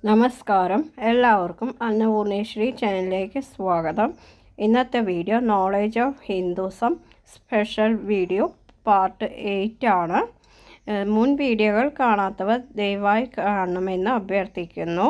നമസ്കാരം, എല്ലാവർക്കും അന്നപൂർണേശ്വരി ചാനലിലേക്ക് സ്വാഗതം. ഇന്നത്തെ video knowledge of Hinduism special video part 8 ആണ്. മുൻ വീഡിയോകൾ കാണാത്തവർ ദയവായി കാണണമെന്ന് അഭ്യർത്ഥിക്കുന്നു.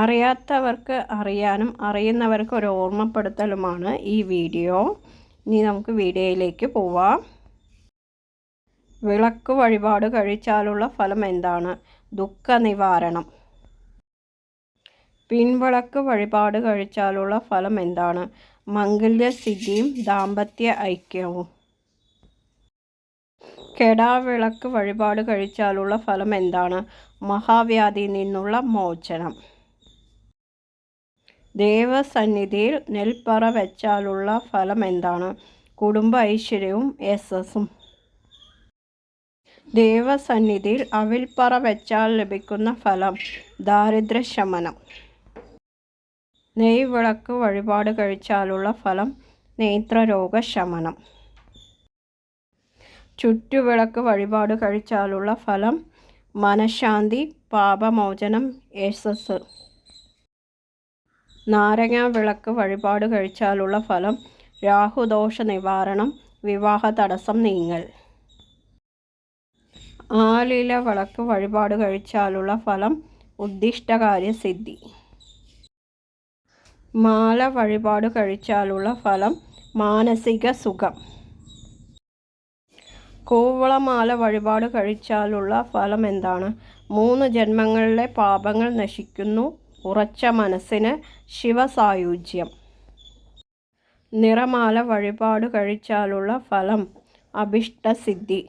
അറിയാത്തവർക്ക് അറിയാനും അറിയുന്നവർക്ക് ഒരു ഓർമ്മപ്പെടുത്തലുമാണ് ഈ വീഡിയോ. ഇനി നമുക്ക് വീഡിയോയിലേക്ക് പോവാം. വിളക്ക് വഴിപാട് കഴിച്ചാലുള്ള ഫലം എന്താണ്? ദുഃഖ നിവാരണം. പിൻവിളക്ക് വഴിപാട് കഴിച്ചാലുള്ള ഫലം എന്താണ്? മംഗല്യസിദ്ധിയും ദാമ്പത്യ ഐക്യവും. കെടാവിളക്ക് വഴിപാട് കഴിച്ചാലുള്ള ഫലം എന്താണ്? മഹാവ്യാധിയിൽ നിന്നുള്ള മോചനം. ദേവസന്നിധിയിൽ നെൽപ്പറ വെച്ചാലുള്ള ഫലം എന്താണ്? കുടുംബ ഐശ്വര്യവും യശസ്സും. ദേവസന്നിധിയിൽ അവിൽപ്പറ വെച്ചാൽ ലഭിക്കുന്ന ഫലം ദാരിദ്ര്യശമനം. നെയ്വിളക്ക് വഴിപാട് കഴിച്ചാലുള്ള ഫലം നേത്രരോഗശമനം. ചുറ്റുവിളക്ക് വഴിപാട് കഴിച്ചാലുള്ള ഫലം മനഃശാന്തി, പാപമോചനം, യശസ്സ്. നാരങ്ങ വിളക്ക് വഴിപാട് കഴിച്ചാലുള്ള ഫലം രാഹുദോഷ നിവാരണം, വിവാഹ തടസ്സം നീങ്ങൽ. ആലില വിളക്ക് വഴിപാട് കഴിച്ചാലുള്ള ഫലം ഉദ്ദിഷ്ടകാര്യസിദ്ധി. മാല വഴിപാട് കഴിച്ചാലുള്ള ഫലം മാനസിക സുഖം. കൂവളമാല വഴിപാട് കഴിച്ചാലുള്ള ഫലം എന്താണ്? 3 ജന്മങ്ങളിലെ പാപങ്ങൾ നശിക്കുന്നു, ഉറച്ച മനസ്സിന് ശിവസായുജ്യം. നിറമാല വഴിപാട് കഴിച്ചാലുള്ള ഫലം അഭിഷ്ടസിദ്ധി.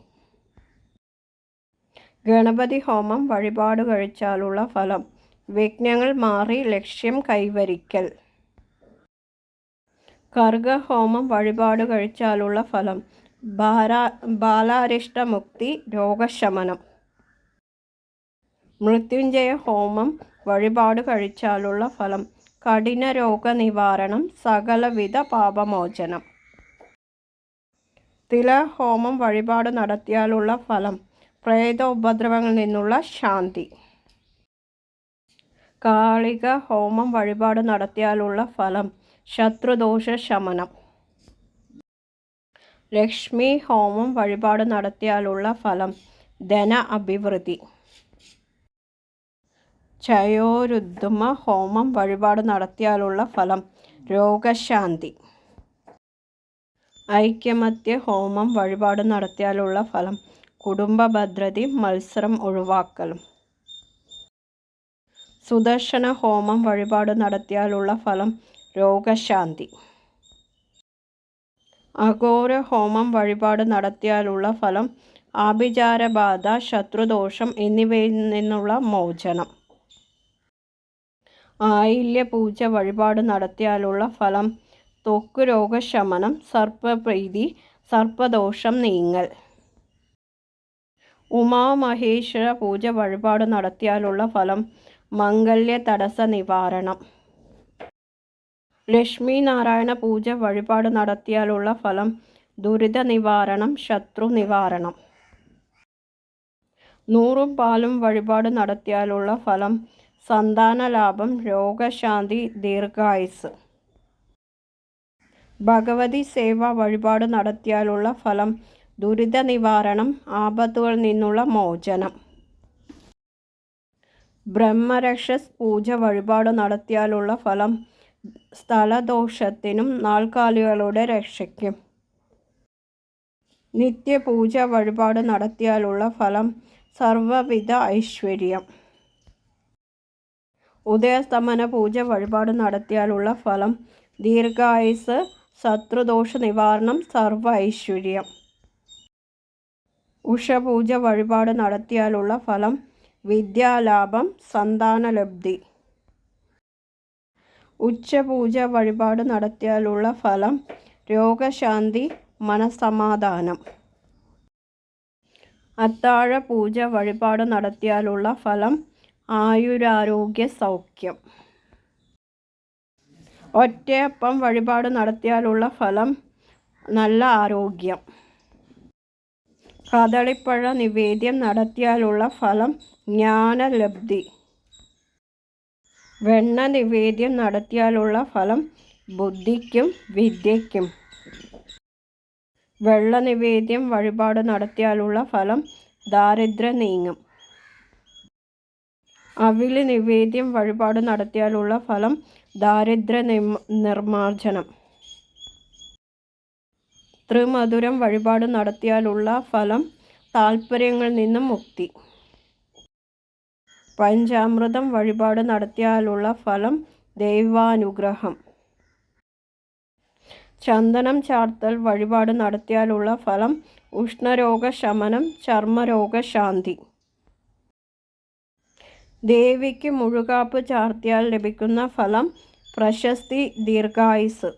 ഗണപതി ഹോമം വഴിപാട് കഴിച്ചാലുള്ള ഫലം വിഘ്നങ്ങൾ മാറി ലക്ഷ്യം കൈവരിക്കൽ. കർഗഹോമം വഴിപാട് കഴിച്ചാലുള്ള ഫലം ബാലാരിഷ്ടമുക്തി, രോഗശമനം. മൃത്യുഞ്ജയ ഹോമം വഴിപാട് കഴിച്ചാലുള്ള ഫലം കഠിന രോഗ നിവാരണം, സകലവിധ പാപമോചനം. തിലഹോമം വഴിപാട് നടത്തിയാലുള്ള ഫലം പ്രേത ഉപദ്രവങ്ങളിൽ നിന്നുള്ള ശാന്തി. കാളിക ഹോമം വഴിപാട് നടത്തിയാലുള്ള ഫലം ശത്രുദോഷ ശമനം. ലക്ഷ്മി ഹോമം വഴിപാട് നടത്തിയാലുള്ള ഫലം ധന അഭിവൃദ്ധി. ചയോരുദ്ധമ ഹോമം വഴിപാട് നടത്തിയാലുള്ള ഫലം രോഗശാന്തി. ഐക്യമത്യ ഹോമം വഴിപാട് നടത്തിയാലുള്ള ഫലം കുടുംബ ഭദ്രതയും മത്സരം ഒഴിവാക്കലും. സുദർശന ഹോമം വഴിപാട് നടത്തിയാലുള്ള ഫലം രോഗശാന്തി. അഘോര ഹോമം വഴിപാട് നടത്തിയാലുള്ള ഫലം ആഭിചാരബാധ, ശത്രുദോഷം എന്നിവയിൽ നിന്നുള്ള മോചനം. ആയില്യ പൂജ വഴിപാട് നടത്തിയാലുള്ള ഫലം ത്വക്ക് രോഗശമനം, സർപ്പപ്രീതി, സർപ്പദോഷം നീങ്ങൽ. ഉമാമഹേശ്വര പൂജ വഴിപാട് നടത്തിയാലുള്ള ഫലം മംഗല്യ തടസ്സ നിവാരണം. ലക്ഷ്മി നാരായണ പൂജ വഴിപാട് നടത്തിയാലുള്ള ഫലം ദുരിത നിവാരണം, ശത്രു നിവാരണം. 100 പാലും വഴിപാട് നടത്തിയാലുള്ള ഫലം സന്താനലാഭം, രോഗശാന്തി, ദീർഘായുസ്. ഭഗവതി സേവ വഴിപാട് നടത്തിയാലുള്ള ഫലം ദുരിത നിവാരണം, ആപത്തുകളിൽ നിന്നുള്ള മോചനം. ബ്രഹ്മരക്ഷസ് പൂജ വഴിപാട് നടത്തിയാലുള്ള ഫലം സ്ഥലദോഷത്തിനും നാൽക്കാലികളുടെ രക്ഷയ്ക്കും. നിത്യപൂജ വഴിപാട് നടത്തിയാലുള്ള ഫലം സർവവിധ ഐശ്വര്യം. ഉദയസ്തമന പൂജ വഴിപാട് നടത്തിയാലുള്ള ഫലം ദീർഘായുസ്, ശത്രുദോഷ നിവാരണം, സർവ ഐശ്വര്യം. ഉഷപൂജ വഴിപാട് നടത്തിയാലുള്ള ഫലം വിദ്യാലാഭം, സന്താനലബ്ധി. ഉച്ചപൂജ വഴിപാട് നടത്തിയാലുള്ള ഫലം രോഗശാന്തി, മനസമാധാനം. അത്താഴ പൂജ വഴിപാട് നടത്തിയാലുള്ള ഫലം ആയുരാരോഗ്യ സൗഖ്യം. ഒറ്റയപ്പം വഴിപാട് നടത്തിയാലുള്ള ഫലം നല്ല ആരോഗ്യം. കദളിപ്പഴ നിവേദ്യം നടത്തിയാലുള്ള ഫലം ജ്ഞാനലബ്ധി. വെണ്ണ നിവേദ്യം നടത്തിയാലുള്ള ഫലം ബുദ്ധിക്കും വിദ്യയ്ക്കും. വെള്ള നിവേദ്യം വഴിപാട് നടത്തിയാലുള്ള ഫലം ദാരിദ്ര്യം നീങ്ങും. അവില് നിവേദ്യം വഴിപാട് നടത്തിയാലുള്ള ഫലം ദാരിദ്ര്യ നിർമ്മാർജ്ജനം. ത്രിമധുരം വഴിപാട് നടത്തിയാലുള്ള ഫലം താൽപ്പര്യങ്ങളിൽ നിന്നും മുക്തി. പഞ്ചാമൃതം വഴിപാട് നടത്തിയാലുള്ള ഫലം ദൈവാനുഗ്രഹം. ചന്ദനം ചാർത്തൽ വഴിപാട് നടത്തിയാലുള്ള ഫലം ഉഷ്ണരോഗ ശമനം, ചർമ്മരോഗശാന്തി. ദേവിക്ക് മുഴുകാപ്പ് ചാർത്തിയാൽ ലഭിക്കുന്ന ഫലം പ്രശസ്തി, ദീർഘായുസ്.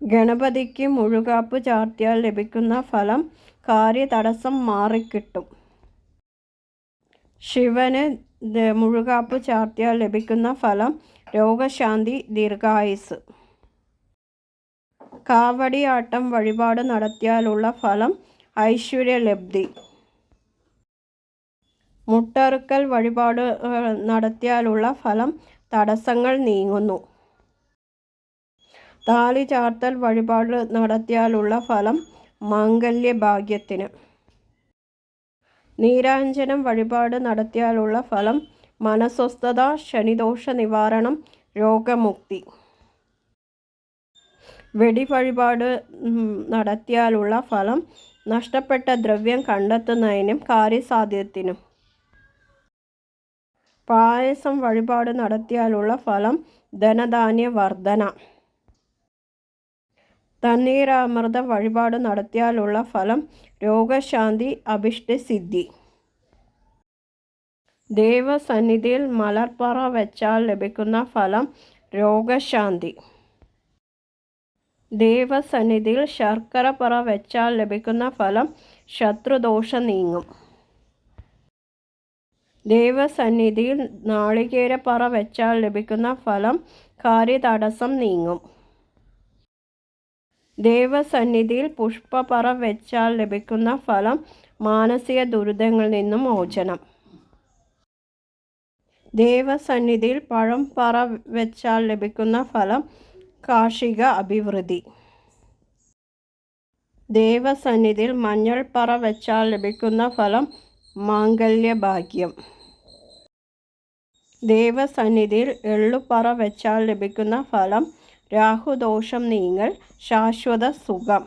ഗണപതിക്ക് മുഴുകാപ്പ് ചാർത്തിയാൽ ലഭിക്കുന്ന ഫലം കാര്യതടസ്സം മാറിക്കിട്ടും. ശിവന് മുഴുകാപ്പ് ചാർത്തിയാൽ ലഭിക്കുന്ന ഫലം രോഗശാന്തി, ദീർഘായുസ്. കാവടിയാട്ടം വഴിപാട് നടത്തിയാലുള്ള ഫലം ഐശ്വര്യലബ്ധി. മുട്ടറുക്കൽ വഴിപാട് നടത്തിയാലുള്ള ഫലം തടസ്സങ്ങൾ നീങ്ങുന്നു. താലി ചാർത്തൽ വഴിപാട് നടത്തിയാലുള്ള ഫലം മാംഗല്യഭാഗ്യത്തിന്. നീരാഞ്ജനം വഴിപാട് നടത്തിയാലുള്ള ഫലം മനസ്വസ്ഥത, ശനിദോഷ നിവാരണം, രോഗമുക്തി. വെടി വഴിപാട് നടത്തിയാലുള്ള ഫലം നഷ്ടപ്പെട്ട ദ്രവ്യം കണ്ടെത്തുന്നതിനും കാര്യസാധ്യത്തിനും. പായസം വഴിപാട് നടത്തിയാലുള്ള ഫലം ധനധാന്യ വർധന. തണ്ണീരാമൃതം വഴിപാട് നടത്തിയാലുള്ള ഫലം രോഗശാന്തി, അഭിഷ്ടസിദ്ധി. ദേവസന്നിധിയിൽ മലർപ്പറ വെച്ചാൽ ലഭിക്കുന്ന ഫലം രോഗശാന്തി. ദേവസന്നിധിയിൽ ശർക്കര പറ വെച്ചാൽ ലഭിക്കുന്ന ഫലം ശത്രുദോഷം നീങ്ങും. ദേവസന്നിധിയിൽ നാളികേരപ്പറ വെച്ചാൽ ലഭിക്കുന്ന ഫലം കാര്യതടസ്സം നീങ്ങും. ദേവസന്നിധിയിൽ പുഷ്പപ്പറ വെച്ചാൽ ലഭിക്കുന്ന ഫലം മാനസിക ദുരിതങ്ങളിൽ നിന്നും മോചനം. ദേവസന്നിധിയിൽ പഴം പറ വെച്ചാൽ ലഭിക്കുന്ന ഫലം കാർഷിക അഭിവൃദ്ധി. ദേവസന്നിധിയിൽ മഞ്ഞൾ പറ വെച്ചാൽ ലഭിക്കുന്ന ഫലം മാംഗല്യഭാഗ്യം. ദേവസന്നിധിയിൽ എള്ളുപറ വെച്ചാൽ ലഭിക്കുന്ന ഫലം രാഹുദോഷം നീങ്ങൽ, ശാശ്വത സുഖം.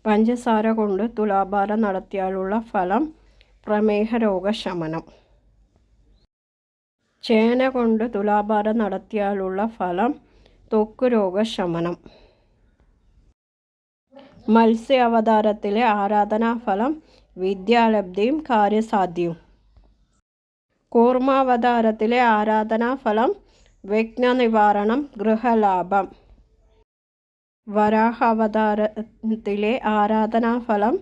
പഞ്ചസാര കൊണ്ട് തുലാഭാരം നടത്തിയാലുള്ള ഫലം പ്രമേഹ രോഗശമനം. ചേന കൊണ്ട് തുലാഭാരം നടത്തിയാലുള്ള ഫലം ത്വക്ക് രോഗശമനം. മത്സ്യ അവതാരത്തിലെ ആരാധനാഫലം വിദ്യാലബ്ധിയും കാര്യസാധ്യവും. കൂർമാവതാരത്തിലെ ആരാധനാഫലം വിഘ്നനിവാരണം, ഗൃഹലാഭം. വരാഹ അവതാരത്തിലെ ആരാധനാഫലം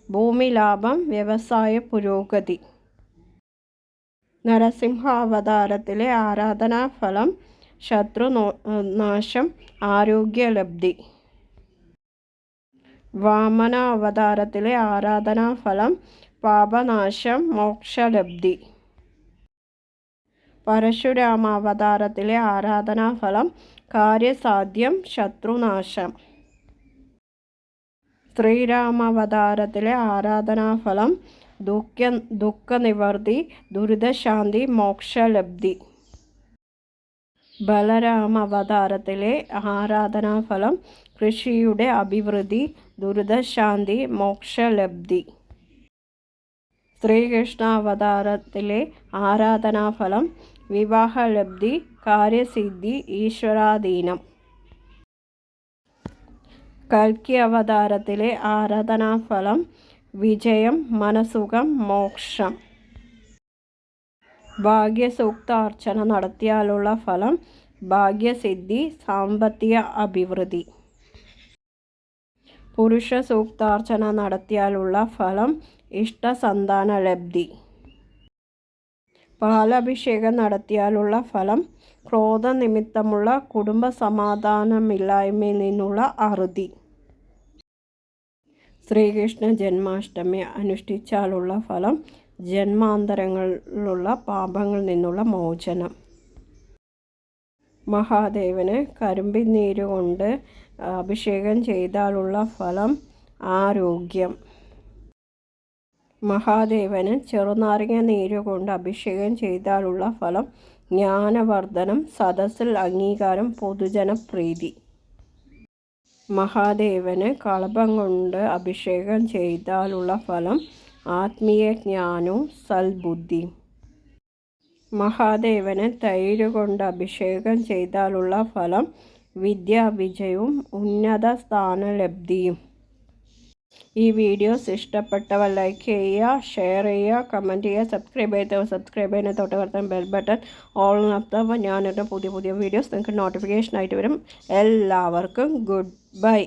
ഭൂമിലാഭം, വ്യവസായ പുരോഗതി. നരസിംഹ അവതാരത്തിലെ ആരാധനാഫലം ശത്രുനാശം, ആരോഗ്യലബ്ധി. വാമന അവതാരത്തിലെ ആരാധനാഫലം പാപനാശം, മോക്ഷലബ്ധി. പരശുരാമ അവതാരത്തിലെ ആരാധനാഫലം കാര്യസാധ്യം, ശത്രുനാശം. ശ്രീരാമാവതാരത്തിലെ ആരാധനാഫലം ദുഃഖനിവൃത്തി, ദുരിതശാന്തി, മോക്ഷലബ്ധി. ബലരാമ അവതാരത്തിലെ ആരാധനാഫലം കൃഷിയുടെ അഭിവൃദ്ധി, ദുരിതശാന്തി, മോക്ഷലബ്ധി. ശ്രീകൃഷ്ണ അവതാരത്തിലെ ആരാധനാഫലം വിവാഹലബ്ധി, കാര്യസിദ്ധി, ഈശ്വരാധീനം. കൽക്കി അവതാരത്തിലെ ആരാധനാഫലം വിജയം, മനസുഖം, മോക്ഷം. ഭാഗ്യസൂക്താർച്ചന നടത്തിയാലുള്ള ഫലം ഭാഗ്യസിദ്ധി, സാമ്പത്തിക അഭിവൃദ്ധി. പുരുഷ സൂക്താർച്ചന നടത്തിയാലുള്ള ഫലം ഇഷ്ടസന്താനലബ്ധി. പാലഭിഷേകം നടത്തിയാലുള്ള ഫലം ക്രോധനിമിത്തമുള്ള കുടുംബ സമാധാനമില്ലായ്മയിൽ നിന്നുള്ള അറുതി. ശ്രീകൃഷ്ണ ജന്മാഷ്ടമി അനുഷ്ഠിച്ചാലുള്ള ഫലം ജന്മാന്തരങ്ങളിലുള്ള പാപങ്ങളിൽ നിന്നുള്ള മോചനം. മഹാദേവന് കരിമ്പിനീര് കൊണ്ട് അഭിഷേകം ചെയ്താലുള്ള ഫലം ആരോഗ്യം. മഹാദേവന് ചെറുനാരങ്ങ നീര് കൊണ്ട് അഭിഷേകം ചെയ്താലുള്ള ഫലം ജ്ഞാനവർദ്ധനം, സദസ്സിൽ അംഗീകാരം, പൊതുജനപ്രീതി. മഹാദേവന് കളഭം കൊണ്ട് അഭിഷേകം ചെയ്താലുള്ള ഫലം ആത്മീയ ജ്ഞാനവും സൽബുദ്ധിയും. മഹാദേവന് തൈര് കൊണ്ട് അഭിഷേകം ചെയ്താലുള്ള ഫലം വിദ്യാവിജയവും ഉന്നത സ്ഥാനലബ്ധിയും. ഈ വീഡിയോസ് ഇഷ്ടപ്പെട്ടവർ ലൈക്ക് ചെയ്യുക, ഷെയർ ചെയ്യുക, കമൻറ്റ് ചെയ്യുക, സബ്സ്ക്രൈബ് ചെയ്യുന്ന തൊട്ടടുത്ത ബെൽ ബട്ടൺ ഓൾ നടത്തുക. ഞാനിട്ട് പുതിയ വീഡിയോസ് നിങ്ങൾക്ക് നോട്ടിഫിക്കേഷനായിട്ട് വരും. എല്ലാവർക്കും ഗുഡ് ബൈ.